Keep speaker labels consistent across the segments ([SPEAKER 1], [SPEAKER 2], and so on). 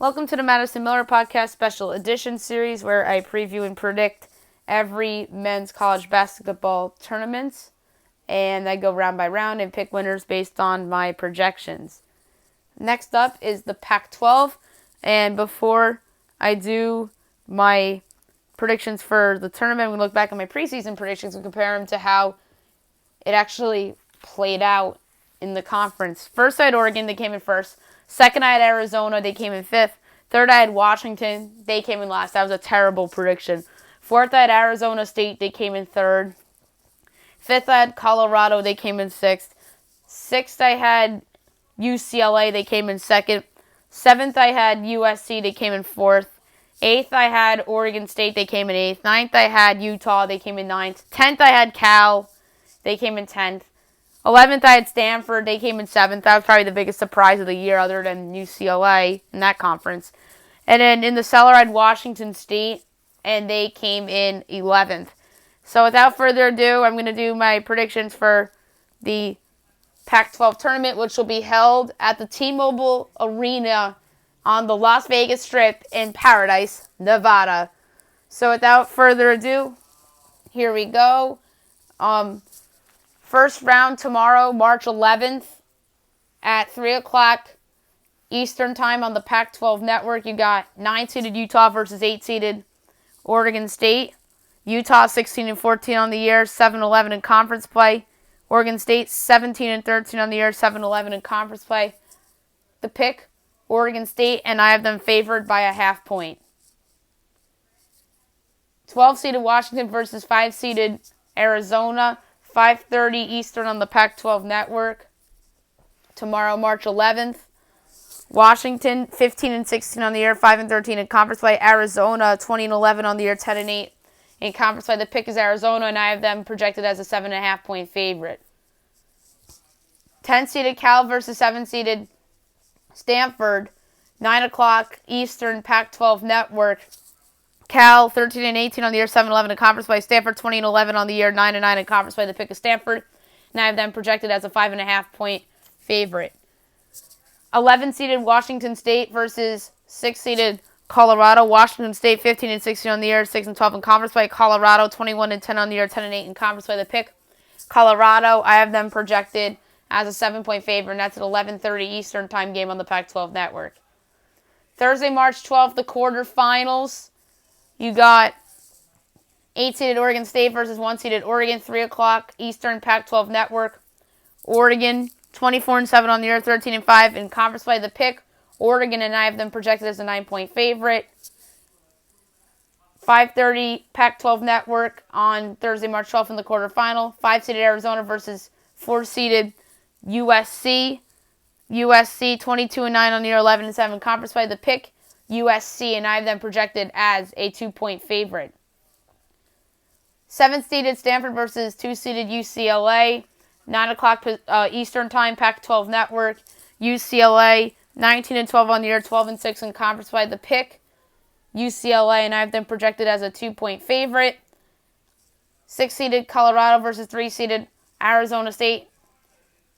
[SPEAKER 1] Welcome to the Madison Miller Podcast Special Edition series where I preview and predict every men's college basketball tournament. And I go round by round and pick winners based on my projections. Next up is the Pac-12. And before I do my predictions for the tournament, I'm going to look back at my preseason predictions and compare them to how it actually played out in the conference. First, I had Oregon. They came in first. Second, I had Arizona. They came in fifth. Third, I had Washington. They came in last. That was a terrible prediction. Fourth, I had Arizona State. They came in third. Fifth, I had Colorado. They came in sixth. Sixth, I had UCLA. They came in second. Seventh, I had USC. They came in fourth. Eighth, I had Oregon State. They came in eighth. Ninth, I had Utah. They came in ninth. 10th, I had Cal. They came in 10th. 11th, I had Stanford. They came in 7th. That was probably the biggest surprise of the year other than UCLA in that conference. And then in the cellar, I had Washington State, and they came in 11th. So without further ado, I'm going to do my predictions for the Pac-12 tournament, which will be held at the T-Mobile Arena on the Las Vegas Strip in Paradise, Nevada. So without further ado, here we go. First round tomorrow, March 11th at 3 o'clock Eastern Time on the Pac-12 Network. You got 9-seeded Utah versus 8-seeded Oregon State. Utah 16-14 on the year, 7-11 in conference play. Oregon State 17-13 on the year, 7-11 in conference play. The pick, Oregon State, and I have them favored by a half point. 12-seeded Washington versus 5-seeded Arizona. 5:30 Eastern on the Pac-12 Network. Tomorrow, March 11th. Washington, 15-16 on the year, 5-13 in conference play. Arizona, 20-11 on the year, 10-8 in conference play. The pick is Arizona, and I have them projected as a 7.5 point favorite. 10-seeded Cal versus 7-seeded Stanford. 9 o'clock Eastern Pac-12 Network. Cal, 13-18 on the year, 7-11 in conference play. Stanford, 20-11 on the year, 9-9 in conference play. The pick is Stanford, and I have them projected as a 5.5 point favorite. 11-seeded Washington State versus 6-seeded Colorado. Washington State, 15-16 on the year, 6-12 in conference play. Colorado, 21-10 on the year, 10-8 in conference play. The pick, Colorado, I have them projected as a 7 point favorite, and that's an 11:30 Eastern Time game on the Pac-12 Network. Thursday, March 12th, the quarterfinals. You got 8-seeded Oregon State versus 1-seeded Oregon, 3 o'clock Eastern Pac-12 Network. Oregon, 24-7 on the year, 13-5 in conference play. The pick, Oregon, and I have them projected as a 9 point favorite. 5:30 Pac-12 Network on Thursday, March 12th in the quarterfinal. 5-seeded Arizona versus 4-seeded USC. USC, 22-9 on the year, 11-7 conference play. The pick, USC, and I have them projected as a 2 point favorite. 7th-seeded Stanford versus 2-seeded UCLA. 9 o'clock Eastern Time, Pac-12 Network. UCLA, 19-12 on the year, 12-6 in conference play. The pick, UCLA, and I have them projected as a 2 point favorite. 6-seeded Colorado versus 3-seeded Arizona State.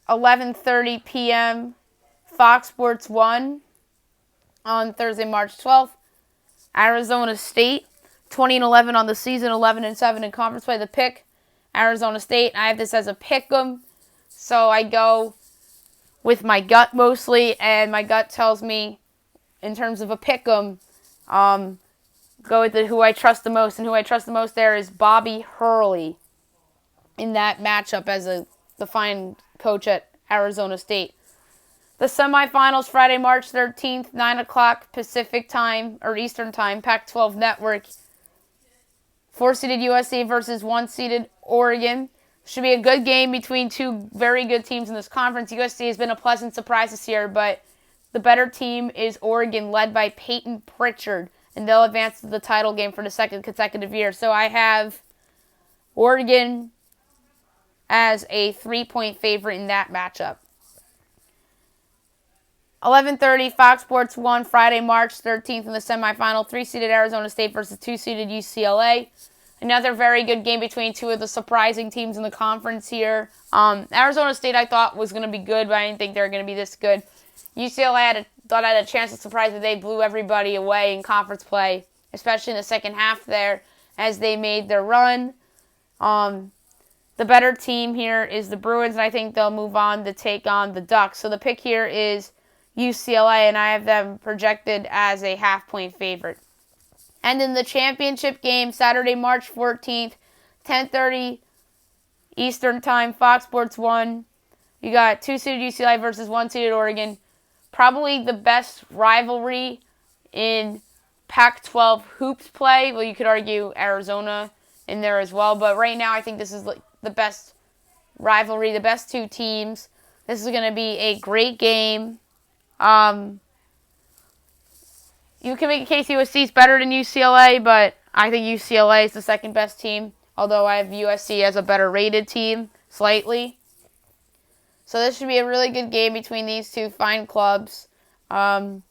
[SPEAKER 1] 11:30 p.m. Fox Sports 1. On Thursday, March 12th, Arizona State, 20-11 on the season, 11-7 in conference play. The pick, Arizona State. I have this as a pick'em, so I go with my gut mostly, and my gut tells me, in terms of a pick'em, go with who I trust the most, and who I trust the most there is Bobby Hurley in that matchup as the fine coach at Arizona State. The semifinals, Friday, March 13th, 9 o'clock Pacific Time, or Eastern Time, Pac-12 Network. 4-seeded USC versus 1-seeded Oregon. Should be a good game between two very good teams in this conference. USC has been a pleasant surprise this year, but the better team is Oregon, led by Peyton Pritchard, and they'll advance to the title game for the second consecutive year. So I have Oregon as a 3 point favorite in that matchup. 11:30 Fox Sports 1, Friday, March 13th in the semifinal. 3-seeded Arizona State versus 2-seeded UCLA. Another very good game between two of the surprising teams in the conference here. Arizona State I thought was going to be good, but I didn't think they were going to be this good. UCLA had a thought I had a chance to surprise, but they blew everybody away in conference play, especially in the second half there as they made their run. The better team here is the Bruins, and I think they'll move on to take on the Ducks. So the pick here is UCLA, and I have them projected as a half-point favorite. And in the championship game, Saturday, March 14th, 10:30 Eastern Time, Fox Sports 1, you got 2-seeded UCLA versus 1-seeded Oregon. Probably the best rivalry in Pac-12 hoops play. Well, you could argue Arizona in there as well, but right now I think this is the best rivalry, the best two teams. This is going to be a great game. You can make a case USC is better than UCLA, but I think UCLA is the second best team, although I have USC as a better rated team, slightly. So this should be a really good game between these two fine clubs. The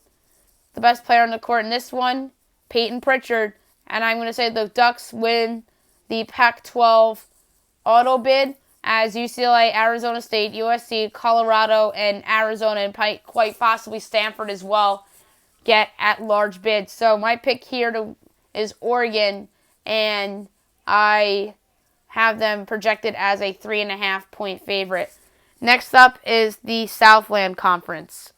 [SPEAKER 1] best player on the court in this one, Peyton Pritchard, and I'm going to say the Ducks win the Pac-12 auto bid as UCLA, Arizona State, USC, Colorado, and Arizona, and quite possibly Stanford as well, get at-large bids. So my pick here is Oregon, and I have them projected as a 3.5-point favorite. Next up is the Southland Conference.